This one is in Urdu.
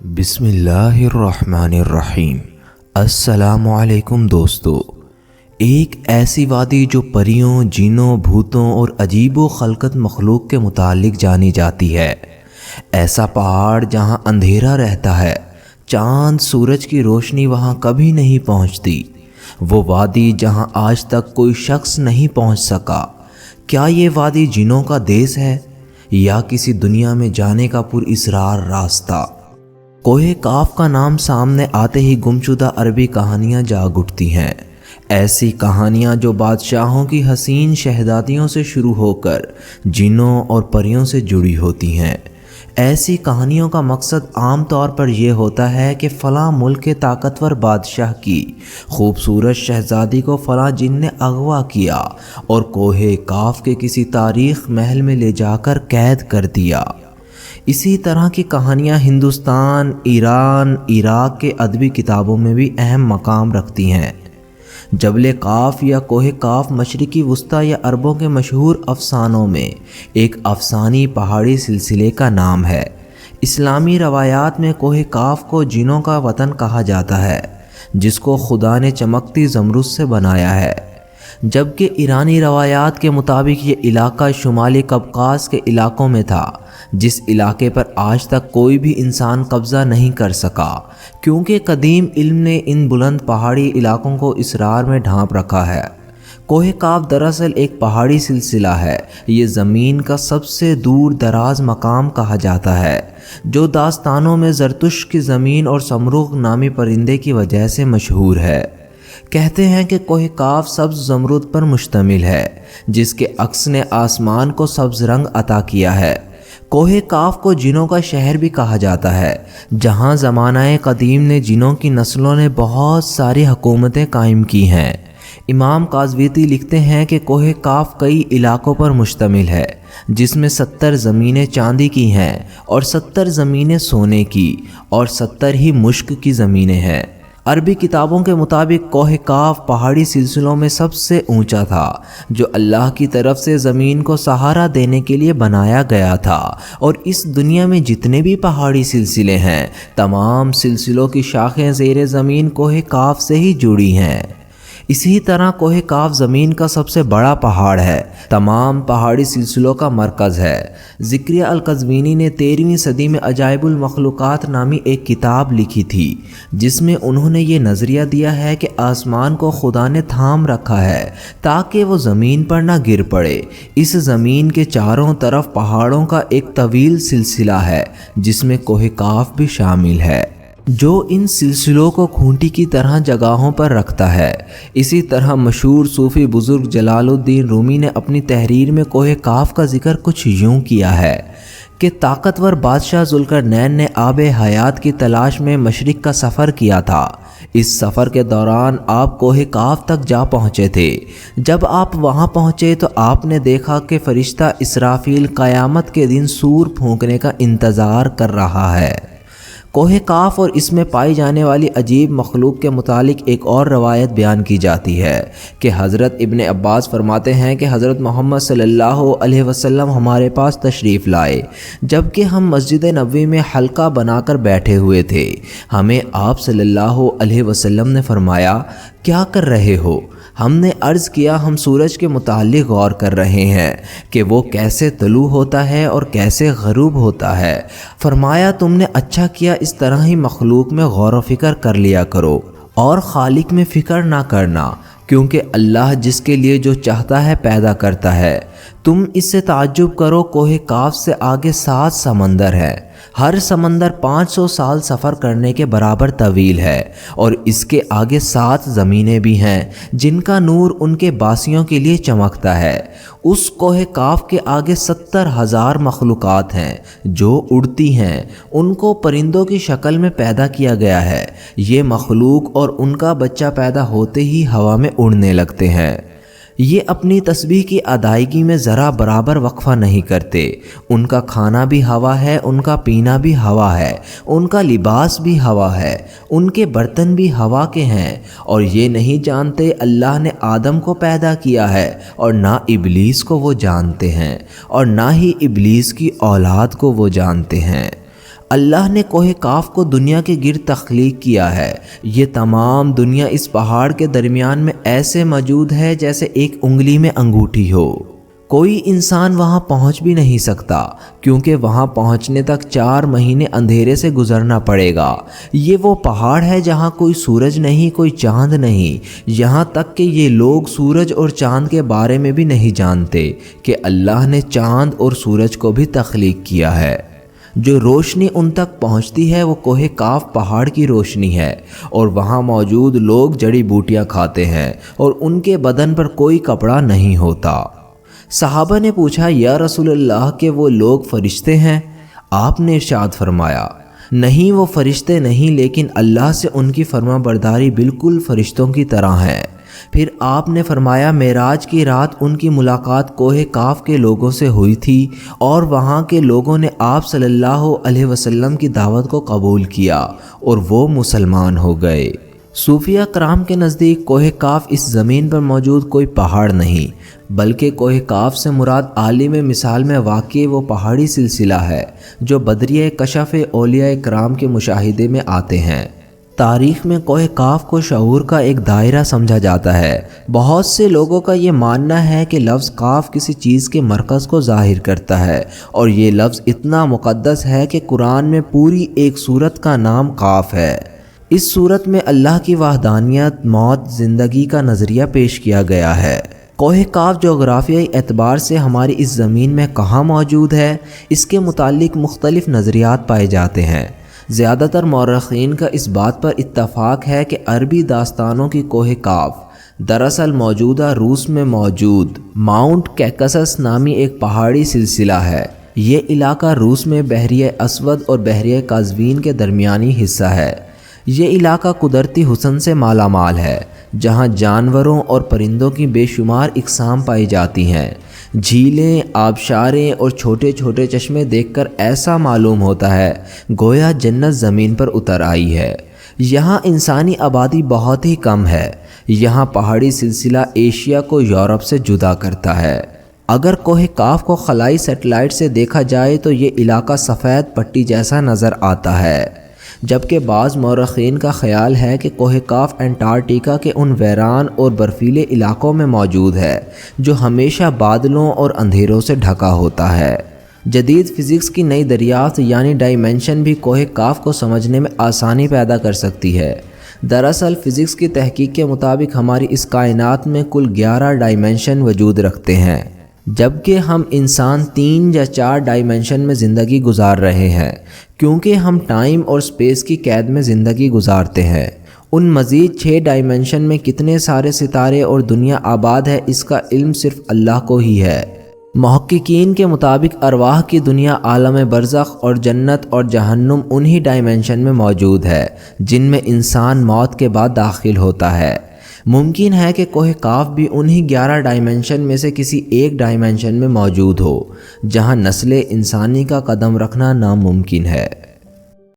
بسم اللہ الرحمن الرحیم۔ السلام علیکم دوستو۔ ایک ایسی وادی جو پریوں، جنوں، بھوتوں اور عجیب و خلقت مخلوق کے متعلق جانی جاتی ہے۔ ایسا پہاڑ جہاں اندھیرا رہتا ہے، چاند سورج کی روشنی وہاں کبھی نہیں پہنچتی۔ وہ وادی جہاں آج تک کوئی شخص نہیں پہنچ سکا۔ کیا یہ وادی جنوں کا دیس ہے یا کسی دنیا میں جانے کا پر اسرار راستہ؟ کوہ کاف کا نام سامنے آتے ہی گمشدہ عربی کہانیاں جاگ اٹھتی ہیں۔ ایسی کہانیاں جو بادشاہوں کی حسین شہزادیوں سے شروع ہو کر جنوں اور پریوں سے جڑی ہوتی ہیں۔ ایسی کہانیوں کا مقصد عام طور پر یہ ہوتا ہے کہ فلاں ملک کے طاقتور بادشاہ کی خوبصورت شہزادی کو فلاں جن نے اغوا کیا اور کوہ کاف کے کسی تاریخ محل میں لے جا کر قید کر دیا۔ اسی طرح کی کہانیاں ہندوستان، ایران، عراق کے ادبی کتابوں میں بھی اہم مقام رکھتی ہیں۔ جبل کاف یا کوہ کاف مشرقی وسطی یا عربوں کے مشہور افسانوں میں ایک افسانی پہاڑی سلسلے کا نام ہے۔ اسلامی روایات میں کوہ کاف کو جنوں کا وطن کہا جاتا ہے، جس کو خدا نے چمکتی زمرد سے بنایا ہے، جبکہ ایرانی روایات کے مطابق یہ علاقہ شمالی قفقاز کے علاقوں میں تھا، جس علاقے پر آج تک کوئی بھی انسان قبضہ نہیں کر سکا، کیونکہ قدیم علم نے ان بلند پہاڑی علاقوں کو اسرار میں ڈھانپ رکھا ہے۔ کوہ کاف دراصل ایک پہاڑی سلسلہ ہے۔ یہ زمین کا سب سے دور دراز مقام کہا جاتا ہے، جو داستانوں میں زرتشت کی زمین اور سمروغ نامی پرندے کی وجہ سے مشہور ہے۔ کہتے ہیں کہ کوہ کاف سبز زمرد پر مشتمل ہے، جس کے عکس نے آسمان کو سبز رنگ عطا کیا ہے۔ کوہ کاف کو جنوں کا شہر بھی کہا جاتا ہے، جہاں زمانہ قدیم نے جنوں کی نسلوں نے بہت ساری حکومتیں قائم کی ہیں۔ امام قازوینی لکھتے ہیں کہ کوہ کاف کئی علاقوں پر مشتمل ہے، جس میں 70 زمینیں چاندی کی ہیں اور 70 زمینیں سونے کی اور 70 ہی مشک کی زمینیں ہیں۔ عربی کتابوں کے مطابق کوہ کاف پہاڑی سلسلوں میں سب سے اونچا تھا، جو اللہ کی طرف سے زمین کو سہارا دینے کے لیے بنایا گیا تھا، اور اس دنیا میں جتنے بھی پہاڑی سلسلے ہیں، تمام سلسلوں کی شاخیں زیر زمین کوہ کاف سے ہی جڑی ہیں۔ اسی طرح کوہ کاف زمین کا سب سے بڑا پہاڑ ہے، تمام پہاڑی سلسلوں کا مرکز ہے۔ زکریا القزوینی نے 13ویں صدی میں عجائب المخلوقات نامی ایک کتاب لکھی تھی، جس میں انہوں نے یہ نظریہ دیا ہے کہ آسمان کو خدا نے تھام رکھا ہے تاکہ وہ زمین پر نہ گر پڑے۔ اس زمین کے چاروں طرف پہاڑوں کا ایک طویل سلسلہ ہے، جس میں کوہ کاف بھی شامل ہے، جو ان سلسلوں کو کھونٹی کی طرح جگہوں پر رکھتا ہے۔ اسی طرح مشہور صوفی بزرگ جلال الدین رومی نے اپنی تحریر میں کوہ کاف کا ذکر کچھ یوں کیا ہے کہ طاقتور بادشاہ ذوالقرنین نے آب حیات کی تلاش میں مشرق کا سفر کیا تھا۔ اس سفر کے دوران آپ کوہ کاف تک جا پہنچے تھے۔ جب آپ وہاں پہنچے تو آپ نے دیکھا کہ فرشتہ اسرافیل قیامت کے دن سور پھونکنے کا انتظار کر رہا ہے۔ کوہ کاف اور اس میں پائی جانے والی عجیب مخلوق کے متعلق ایک اور روایت بیان کی جاتی ہے کہ حضرت ابن عباس فرماتے ہیں کہ حضرت محمد صلی اللہ علیہ وسلم ہمارے پاس تشریف لائے، جبکہ ہم مسجد نبوی میں حلقہ بنا کر بیٹھے ہوئے تھے۔ ہمیں آپ صلی اللہ علیہ وسلم نے فرمایا، کیا کر رہے ہو؟ ہم نے عرض کیا، ہم سورج کے متعلق غور کر رہے ہیں کہ وہ کیسے طلوع ہوتا ہے اور کیسے غروب ہوتا ہے۔ فرمایا، تم نے اچھا کیا، اس طرح ہی مخلوق میں غور و فکر کر لیا کرو اور خالق میں فکر نہ کرنا، کیونکہ اللہ جس کے لیے جو چاہتا ہے پیدا کرتا ہے۔ تم اس سے تعجب کرو، کوہ کاف سے آگے 7 سمندر ہے، ہر سمندر 500 سال سفر کرنے کے برابر طویل ہے، اور اس کے آگے 7 زمینیں بھی ہیں جن کا نور ان کے باسیوں کے لیے چمکتا ہے۔ اس کوہ کاف کے آگے 70,000 مخلوقات ہیں جو اڑتی ہیں، ان کو پرندوں کی شکل میں پیدا کیا گیا ہے۔ یہ مخلوق اور ان کا بچہ پیدا ہوتے ہی ہوا میں اڑنے لگتے ہیں۔ یہ اپنی تسبیح کی ادائیگی میں ذرا برابر وقفہ نہیں کرتے۔ ان کا کھانا بھی ہوا ہے، ان کا پینا بھی ہوا ہے، ان کا لباس بھی ہوا ہے، ان کے برتن بھی ہوا کے ہیں، اور یہ نہیں جانتے اللہ نے آدم کو پیدا کیا ہے، اور نہ ابلیس کو وہ جانتے ہیں، اور نہ ہی ابلیس کی اولاد کو وہ جانتے ہیں۔ اللہ نے کوہ کاف کو دنیا کے گرد تخلیق کیا ہے۔ یہ تمام دنیا اس پہاڑ کے درمیان میں ایسے موجود ہے جیسے ایک انگلی میں انگوٹھی ہو۔ کوئی انسان وہاں پہنچ بھی نہیں سکتا کیونکہ وہاں پہنچنے تک 4 مہینے اندھیرے سے گزرنا پڑے گا۔ یہ وہ پہاڑ ہے جہاں کوئی سورج نہیں، کوئی چاند نہیں، یہاں تک کہ یہ لوگ سورج اور چاند کے بارے میں بھی نہیں جانتے کہ اللہ نے چاند اور سورج کو بھی تخلیق کیا ہے۔ جو روشنی ان تک پہنچتی ہے وہ کوہ کاف پہاڑ کی روشنی ہے، اور وہاں موجود لوگ جڑی بوٹیاں کھاتے ہیں اور ان کے بدن پر کوئی کپڑا نہیں ہوتا۔ صحابہ نے پوچھا، یا رسول اللہ کہ وہ لوگ فرشتے ہیں؟ آپ نے ارشاد فرمایا، نہیں، وہ فرشتے نہیں، لیکن اللہ سے ان کی فرما برداری بالکل فرشتوں کی طرح ہے۔ پھر آپ نے فرمایا، معراج کی رات ان کی ملاقات کوہ کاف کے لوگوں سے ہوئی تھی، اور وہاں کے لوگوں نے آپ صلی اللہ علیہ وسلم کی دعوت کو قبول کیا اور وہ مسلمان ہو گئے۔ صوفیہ کرام کے نزدیک کوہ کاف اس زمین پر موجود کوئی پہاڑ نہیں، بلکہ کوہ کاف سے مراد عالم مثال میں واقع وہ پہاڑی سلسلہ ہے جو بدریہ کشف اولیاء کرام کے مشاہدے میں آتے ہیں۔ تاریخ میں کوہ کاف کو شعور کا ایک دائرہ سمجھا جاتا ہے۔ بہت سے لوگوں کا یہ ماننا ہے کہ لفظ کاف کسی چیز کے مرکز کو ظاہر کرتا ہے، اور یہ لفظ اتنا مقدس ہے کہ قرآن میں پوری ایک سورت کا نام کاف ہے۔ اس سورت میں اللہ کی وحدانیت، موت، زندگی کا نظریہ پیش کیا گیا ہے۔ کوہ کاف جغرافیائی اعتبار سے ہماری اس زمین میں کہاں موجود ہے، اس کے متعلق مختلف نظریات پائے جاتے ہیں۔ زیادہ تر مورخین کا اس بات پر اتفاق ہے کہ عربی داستانوں کی کوہ کاف دراصل موجودہ روس میں موجود ماؤنٹ کیکسس نامی ایک پہاڑی سلسلہ ہے۔ یہ علاقہ روس میں بحیرہ اسود اور بحیرہ قزوین کے درمیانی حصہ ہے۔ یہ علاقہ قدرتی حسن سے مالا مال ہے، جہاں جانوروں اور پرندوں کی بے شمار اقسام پائی جاتی ہیں۔ جھیلیں، آبشاریں اور چھوٹے چھوٹے چشمے دیکھ کر ایسا معلوم ہوتا ہے گویا جنت زمین پر اتر آئی ہے۔ یہاں انسانی آبادی بہت ہی کم ہے۔ یہاں پہاڑی سلسلہ ایشیا کو یورپ سے جدا کرتا ہے۔ اگر کوہ کاف کو خلائی سیٹلائٹ سے دیکھا جائے تو یہ علاقہ سفید پٹی جیسا نظر آتا ہے، جبکہ بعض مورخین کا خیال ہے کہ کوہ کاف انٹارکٹیکا کے ان ویران اور برفیلے علاقوں میں موجود ہے جو ہمیشہ بادلوں اور اندھیروں سے ڈھکا ہوتا ہے۔ جدید فزکس کی نئی دریافت یعنی ڈائمینشن بھی کوہ کاف کو سمجھنے میں آسانی پیدا کر سکتی ہے۔ دراصل فزکس کی تحقیق کے مطابق ہماری اس کائنات میں کل 11 ڈائمینشن وجود رکھتے ہیں، جبکہ ہم انسان 3 یا 4 ڈائمینشن میں زندگی گزار رہے ہیں، کیونکہ ہم ٹائم اور سپیس کی قید میں زندگی گزارتے ہیں۔ ان مزید 6 ڈائمینشن میں کتنے سارے ستارے اور دنیا آباد ہے، اس کا علم صرف اللہ کو ہی ہے۔ محققین کے مطابق ارواح کی دنیا، عالم برزخ اور جنت اور جہنم انہی ڈائمینشن میں موجود ہے جن میں انسان موت کے بعد داخل ہوتا ہے۔ ممکن ہے کہ کوہ کاف بھی انہی 11 ڈائمینشن میں سے کسی ایک ڈائمینشن میں موجود ہو، جہاں نسل انسانی کا قدم رکھنا ناممکن ہے۔